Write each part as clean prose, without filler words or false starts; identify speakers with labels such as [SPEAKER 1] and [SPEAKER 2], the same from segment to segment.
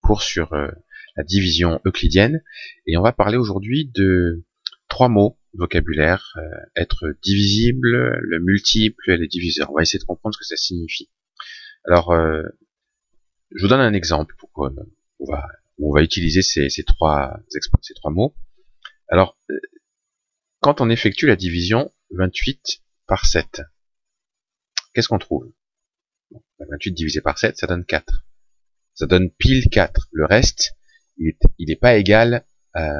[SPEAKER 1] cours sur la division euclidienne, et on va parler aujourd'hui de trois mots vocabulaire, être divisible, le multiple et les diviseurs. On va essayer de comprendre ce que ça signifie. Alors, je vous donne un exemple pour on va utiliser ces trois mots. Alors, quand on effectue la division 28 par 7, qu'est-ce qu'on trouve? 28 divisé par 7, ça donne 4. Ça donne pile 4. Le reste, il est pas égal à,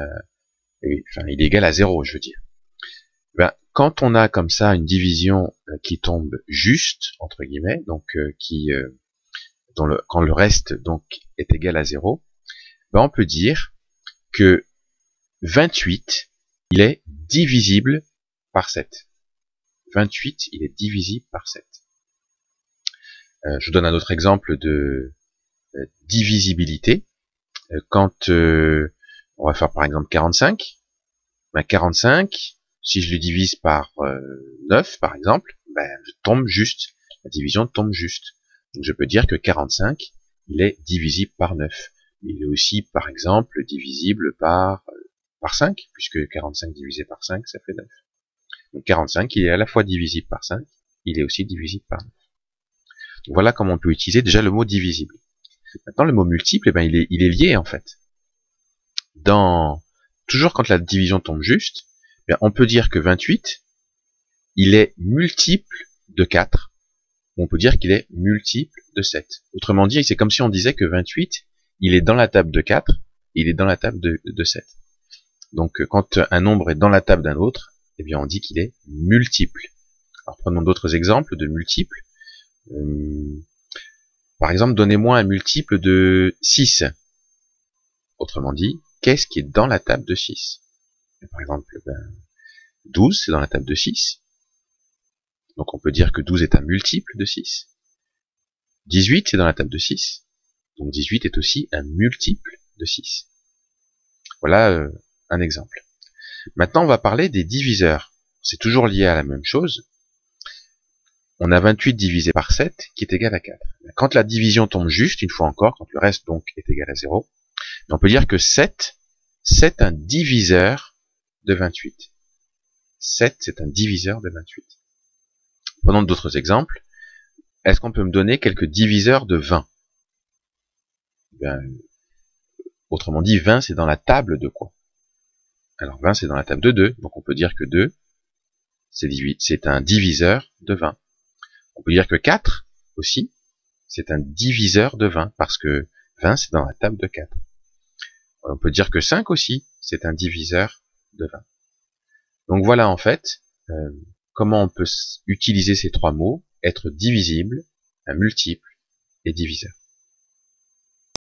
[SPEAKER 1] enfin, il est égal à 0, je veux dire. Ben, quand on a comme ça une division qui tombe juste, entre guillemets, donc quand le reste donc est égal à 0, ben on peut dire que 28, il est divisible par 7. 28, il est divisible par 7. Je vous donne un autre exemple de divisibilité. Quand on va faire par exemple 45, ben 45, si je le divise par 9 par exemple, ben je tombe juste, la division tombe juste. Donc je peux dire que 45, il est divisible par 9. Il est aussi par exemple divisible par 5, puisque 45 divisé par 5, ça fait 9. Donc 45, il est à la fois divisible par 5, il est aussi divisible par 9. Donc voilà comment on peut utiliser déjà le mot divisible. Maintenant, le mot multiple, eh ben, il est lié en fait. Toujours quand la division tombe juste, eh bien, on peut dire que 28, il est multiple de 4, ou on peut dire qu'il est multiple de 7. Autrement dit, c'est comme si on disait que 28, il est dans la table de 4, il est dans la table de 7. Donc quand un nombre est dans la table d'un autre, eh bien on dit qu'il est multiple. Alors prenons d'autres exemples de multiples. Par exemple, donnez-moi un multiple de 6. Autrement dit, qu'est-ce qui est dans la table de 6? Par exemple, 12, c'est dans la table de 6. Donc on peut dire que 12 est un multiple de 6. 18, c'est dans la table de 6. Donc 18 est aussi un multiple de 6. Voilà un exemple. Maintenant, on va parler des diviseurs. C'est toujours lié à la même chose. On a 28 divisé par 7 qui est égal à 4. Quand la division tombe juste, une fois encore, quand le reste donc est égal à 0, on peut dire que 7, c'est un diviseur de 28. 7, c'est un diviseur de 28. Prenons d'autres exemples. Est-ce qu'on peut me donner quelques diviseurs de 20? Autrement dit, 20, c'est dans la table de quoi? Alors 20, c'est dans la table de 2, donc on peut dire que 2, c'est un diviseur de 20. On peut dire que 4, aussi, c'est un diviseur de 20, parce que 20, c'est dans la table de 4. On peut dire que 5 aussi, c'est un diviseur de 20. Donc voilà en fait comment on peut utiliser ces trois mots, être divisible, un multiple et diviseur.